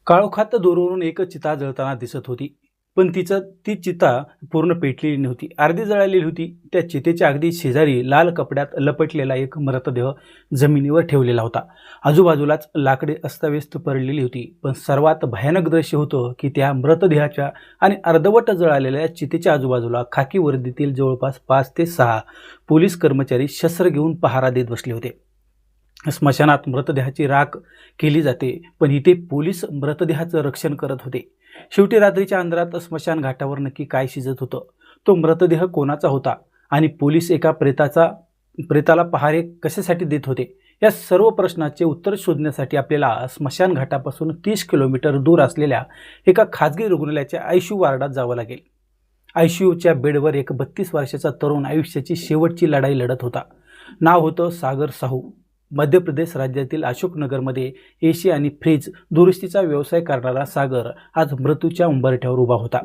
काळोखात दूरवरून एक चिता जळताना दिसत होती, पण ती चिता पूर्ण पेटलेली नव्हती, अर्धी जळालेली होती. त्या चितेच्या अगदी शेजारी लाल कपड्यात लपटलेला एक मृतदेह जमिनीवर ठेवलेला होता. आजूबाजूलाच लाकडे अस्ताव्यस्त पडलेली होती, पण सर्वात भयानक दृश्य होतं की त्या मृतदेहाच्या आणि अर्धवट जळालेल्या चितेच्या आजूबाजूला खाकी वर्दीतील जवळपास 5 ते 6 पोलीस कर्मचारी शस्त्र घेऊन पहारा देत बसले होते. स्मशानात मृतदेहाची राख केली जाते, पण इथे पोलीस मृतदेहाचं रक्षण करत होते. शेवटी रात्रीच्या अंधारात स्मशान घाटावर नक्की काय शिजत होतं, तो मृतदेह कोणाचा होता आणि पोलीस एका प्रेताला पहारे कशासाठी देत होते, या सर्व प्रश्नाचे उत्तर शोधण्यासाठी आपल्याला स्मशान घाटापासून 30 किलोमीटर दूर असलेल्या एका खाजगी रुग्णालयाच्या आयसीयू वार्डात जावं लागेल. आयसीयूच्या बेडवर एक 32 वर्षाचा तरुण आयुष्याची शेवटची लढाई लढत होता. नाव होतं सागर साहू. मध्य प्रदेश राज्यातील अशोकनगरमध्ये एसी आणि फ्रीज दुरुस्तीचा व्यवसाय करणारा सागर आज मृत्यूच्या उंबरठ्यावर उभा होता.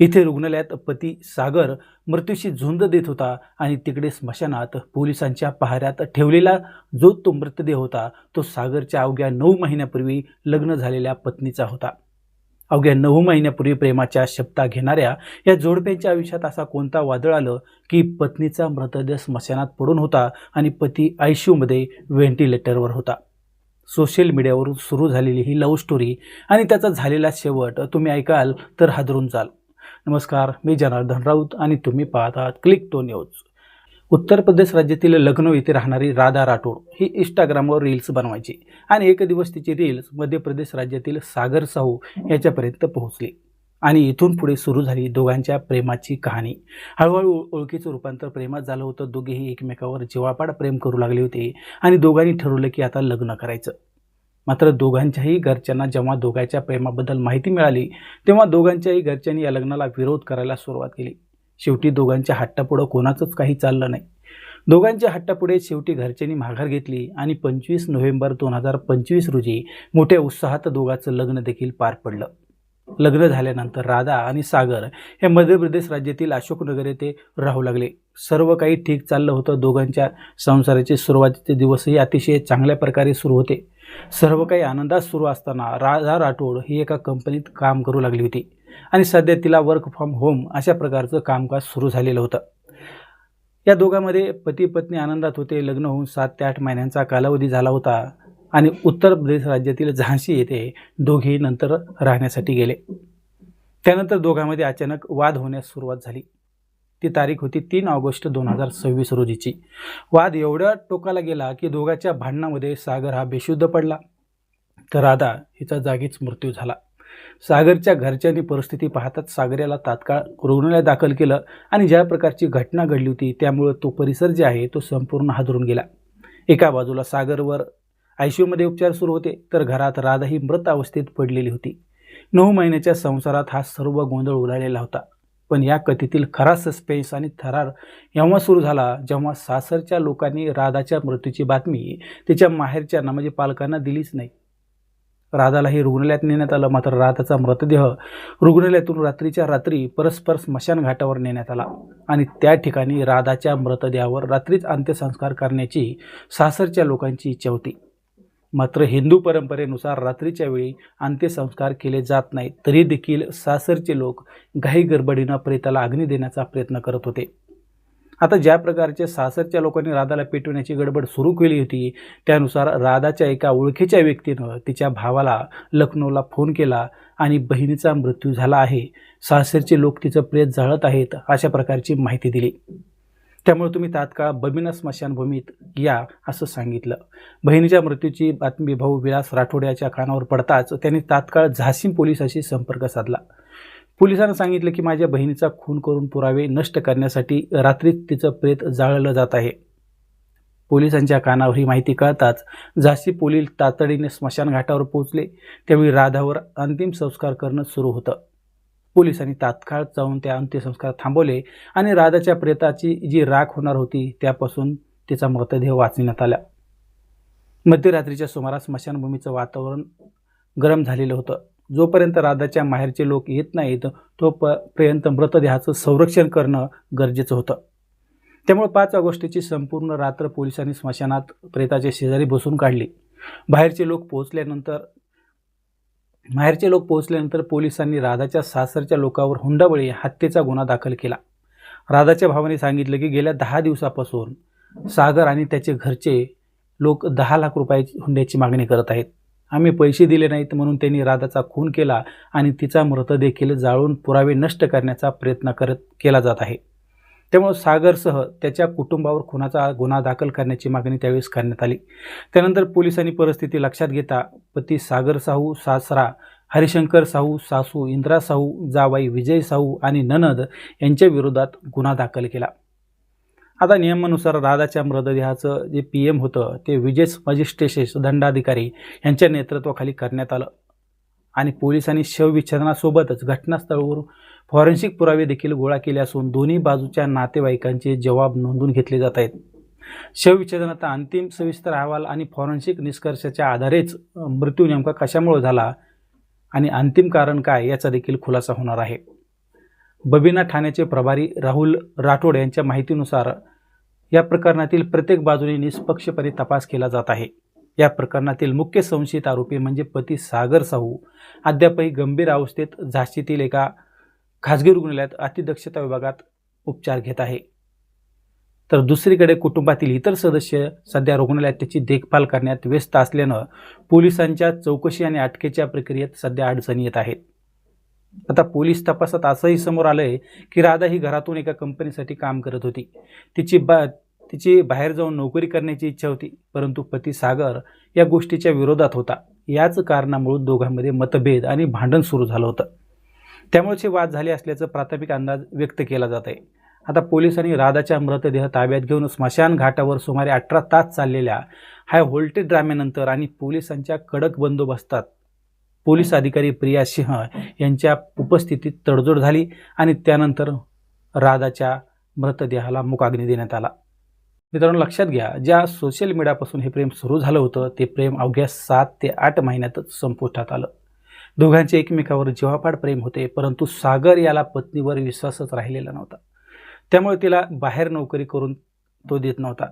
इथे रुग्णालयात पती सागर मृत्यूशी झुंज देत होता आणि तिकडे स्मशानात पोलिसांच्या पहाऱ्यात ठेवलेला जो तो मृतदेह होता, तो सागरच्या अवघ्या 9 महिन्यापूर्वी लग्न झालेल्या पत्नीचा होता. अवघ्या 9 महिन्यापूर्वी प्रेमाच्या शपथा घेणाऱ्या या जोडप्याच्या आयुष्यात असा कोणता वादळ आलं की पत्नीचा मृतदेह स्मशानात पडून होता आणि पती आयसीयूमध्ये व्हेंटिलेटरवर होता. सोशल मीडियावरून सुरू झालेली ही लव्ह स्टोरी आणि त्याचा झालेला शेवट तुम्ही ऐकाल तर हादरून जाल. नमस्कार, मी जनार्दन राऊत आणि तुम्ही पाहत आहात click to news. Uttar Pradesh राज्यातील लखनौ येथे राहणारी राधा राठोड ही इंस्टाग्रामवर रील्स बनवायची आणि एक दिवस तिची रील्स मध्य प्रदेश राज्यातील सागर साहू याच्यापर्यंत पोहोचली आणि इथून पुढे सुरू झाली दोघांच्या प्रेमाची कहाणी. हळूहळू ओळखीचं रूपांतर प्रेमात झालं होतं. दोघेही एकमेकावर जीवापाड प्रेम करू लागले होते आणि दोघांनी ठरवलं की आता लग्न करायचं. मात्र दोघांच्याही घरच्यांना जेव्हा दोघांच्या प्रेमाबद्दल माहिती मिळाली, तेव्हा दोघांच्याही घरच्यांनी या लग्नाला विरोध करायला सुरुवात केली. शेवटी दोघांच्या हट्टापुढं कोणाचंच काही चाललं नाही. दोघांच्या हट्टापुढे शेवटी घरच्यांनी माघार घेतली आणि 25 नोव्हेंबर 2025 रोजी मोठ्या उत्साहात दोघांचं लग्न देखील पार पडलं. लग्न झाल्यानंतर राधा आणि सागर हे मध्य प्रदेश राज्यातील अशोकनगर येथे राहू लागले. सर्व काही ठीक चाललं होतं. दोघांच्या संसाराचे सुरुवातीचे दिवसही अतिशय चांगल्या प्रकारे सुरू होते. सर्व काही आनंदात सुरू असताना राधा राठोड ही एका कंपनीत काम करू लागली होती आणि सध्या तिला वर्क फ्रॉम होम अशा प्रकारचं कामकाज सुरू झालेलं होतं. या दोघांमध्ये पती पत्नी आनंदात होते. लग्न होऊन 7 ते 8 महिन्यांचा कालावधी झाला होता आणि उत्तर प्रदेश राज्यातील झांसी येथे दोघेही नंतर राहण्यासाठी गेले. त्यानंतर दोघांमध्ये अचानक वाद होण्यास सुरुवात झाली. ती तारीख होती 3 ऑगस्ट 2026 रोजीची. वाद एवढ्या टोकाला गेला की दोघांच्या भांडणामध्ये सागर हा बेशुद्ध पडला तर राधा हिचा जागीच मृत्यू झाला. सागरच्या घरच्यांनी परिस्थिती पाहताच सागर याला तात्काळ रुग्णालयात दाखल केलं आणि ज्या प्रकारची घटना घडली होती त्यामुळे तो परिसर जे आहे तो संपूर्ण हादरून गेला. एका बाजूला सागरवर आयसीयूमध्ये उपचार सुरू होते तर घरात राधा ही मृत अवस्थेत पडलेली होती. 9 महिन्याच्या संसारात हा सर्व गोंधळ उडालेला होता. पण या कथेतील खरा सस्पेन्स आणि थरार जेव्हा सुरू झाला जेव्हा सासरच्या लोकांनी राधाच्या मृत्यूची बातमी तिच्या माहेरच्यांना म्हणजे पालकांना दिलीच नाही. राधालाही रुग्णालयात नेण्यात आलं, मात्र राधाचा मृतदेह रुग्णालयातून रात्रीच्या रात्री परस्पर स्मशान घाटावर नेण्यात आला आणि त्या ठिकाणी राधाच्या मृतदेहावर रात्रीच अंत्यसंस्कार करण्याची सासरच्या लोकांची इच्छा होती. मात्र हिंदू परंपरेनुसार रात्रीच्या वेळी अंत्यसंस्कार केले जात नाहीत, तरी देखील सासरचे लोक घाई गडबडीनं प्रेताला अग्नी देण्याचा प्रयत्न करत होते. आता ज्या प्रकारच्या सासरच्या लोकांनी राधाला पेटवण्याची गडबड सुरू केली होती त्यानुसार राधाच्या एका ओळखीच्या व्यक्तीनं तिच्या भावाला लखनौला फोन केला आणि बहिणीचा मृत्यू झाला आहे, सासरचे लोक तिचं प्रेत जाळत आहेत अशा प्रकारची माहिती दिली. त्यामुळे तुम्ही तात्काळ बबिना स्मशानभूमीत या असं सांगितलं. बहिणीच्या मृत्यूची बातमी भाऊ विलास राठोड याच्या कानावर पडताच त्यांनी तात्काळ झांसी पोलिसांशी संपर्क साधला. पोलिसांना सांगितलं की माझ्या बहिणीचा खून करून पुरावे नष्ट करण्यासाठी रात्रीच तिचं प्रेत जाळलं जात आहे. पोलिसांच्या कानावर ही माहिती कळताच झांसी पोलीस तातडीने स्मशान घाटावर पोहोचले. त्यावेळी राधावर अंतिम संस्कार करणं सुरू होतं. पोलिसांनी तात्काळ जाऊन त्या अंत्यसंस्कार थांबवले आणि राधाच्या प्रेताची जी राख होणार होती त्यापासून तिचा मृतदेह वाचविण्यात आला. मध्यरात्रीच्या सुमारास स्मशानभूमीचं वातावरण गरम झालेलं होतं. जोपर्यंत राधाच्या माहेरचे लोक येत नाहीत तोपर्यंत मृतदेहाचं संरक्षण करणं गरजेचं होतं. त्यामुळे 5 ऑगस्टची संपूर्ण रात्र पोलिसांनी स्मशानात प्रेताच्या शेजारी बसून काढली. बाहेरचे लोक पोहोचल्यानंतर माहेरचे लोक पोहोचल्यानंतर पोलिसांनी राधाच्या सासरच्या लोकांवर हुंडाबळी हत्येचा गुन्हा दाखल केला. राधाच्या भावाने सांगितलं की गेल्या 10 दिवसापासून सागर आणि त्याचे घरचे लोक 10 लाख रुपयाची हुंड्याची मागणी करत आहेत. आम्ही पैसे दिले नाहीत म्हणून त्यांनी राधाचा खून केला आणि तिचा मृतदेह जाळून पुरावे नष्ट करण्याचा प्रयत्न केला जात आहे. त्यामुळे सागरसह त्याच्या कुटुंबावर खुनाचा गुन्हा दाखल करण्याची मागणी त्यावेळेस करण्यात आली. त्यानंतर पोलिसांनी परिस्थिती लक्षात घेता पती सागर साहू, सासरा हरिशंकर साहू, सासू इंद्रा साहू, जावाई विजय साहू आणि ननद यांच्या विरोधात गुन्हा दाखल केला. आता नियमानुसार राधाच्या मृतदेहाचं जे PM होतं ते विजेस मजिस्ट्रेट दंडाधिकारी यांच्या नेतृत्वाखाली करण्यात आलं आणि पोलिसांनी शवविच्छेदनासोबतच घटनास्थळावरून फॉरेन्सिक पुरावे देखील गोळा केले असून दोन्ही बाजूच्या नातेवाईकांचे जबाब नोंदवून घेतले जात आहेत. शवविच्छेदनाचा अंतिम सविस्तर अहवाल आणि फॉरेन्सिक निष्कर्षाच्या आधारेच मृत्यू नेमका कशामुळे झाला आणि अंतिम कारण काय याचा देखील खुलासा होणार आहे. बबिना ठाण्याचे प्रभारी राहुल राठोड यांच्या माहितीनुसार या प्रकरणातील प्रत्येक बाजूने निष्पक्षपणे तपास केला जात आहे. या प्रकरणातील मुख्य संशयित आरोपी म्हणजे पती सागर साहू अद्यापही गंभीर अवस्थेत झाशीतील एका खासगी रुग्णालयात अतिदक्षता विभागात उपचार घेत आहे. तर दुसरीकडे कुटुंबातील इतर सदस्य सध्या रुग्णालयात त्याची देखभाल करण्यात व्यस्त असल्यानं पोलिसांच्या चौकशी आणि अटकेच्या प्रक्रियेत सध्या अडचणी येत आहेत. आता पोलीस तपासात असंही समोर आलंय की राधा ही घरातून एका कंपनीसाठी काम करत होती. तिची बाहेर जाऊन नोकरी करण्याची इच्छा होती, परंतु पती सागर या गोष्टीच्या विरोधात होता. याच कारणामुळे दोघांमध्ये मतभेद आणि भांडण सुरू झालं होतं. त्यामुळेच हे वाद झाले असल्याचं प्राथमिक अंदाज व्यक्त केला जात आहे. आता पोलिसांनी राधाच्या मृतदेह ताब्यात घेऊन स्मशान घाटावर सुमारे 18 तास चाललेल्या हाय व्होल्टेज ड्राम्यानंतर आणि पोलिसांच्या कडक बंदोबस्तात पोलीस अधिकारी प्रिया सिंह यांच्या उपस्थितीत तडजोड झाली आणि त्यानंतर राधाच्या मृतदेहाला मुकाग्नी देण्यात आला. मित्रांनो, लक्षात घ्या, ज्या सोशल मीडियापासून हे प्रेम सुरू झालं होतं ते प्रेम अवघ्या 7 ते 8 महिन्यातच संपुष्टात आलं. दोघांचे एकमेकावर जीवापाड प्रेम होते, परंतु सागर याला पत्नीवर विश्वासच राहिलेला नव्हता. त्यामुळे तिला बाहेर नोकरी करून तो देत नव्हता.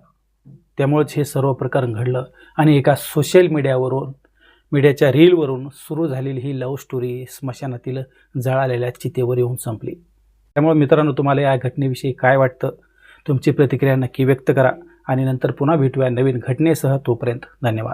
त्यामुळेच हे सर्व प्रकरण घडलं आणि एका सोशल मीडियाच्या रीलवरून सुरू झालेली ही लव्ह स्टोरी स्मशानातील जळालेल्या चितेवर येऊन संपली. त्यामुळे मित्रांनो, तुम्हाला या घटनेविषयी काय वाटतं? तुमची प्रतिक्रिया नक्की व्यक्त करा आणि नंतर पुन्हा भेटूया नवीन घटनेसह. तोपर्यंत धन्यवाद.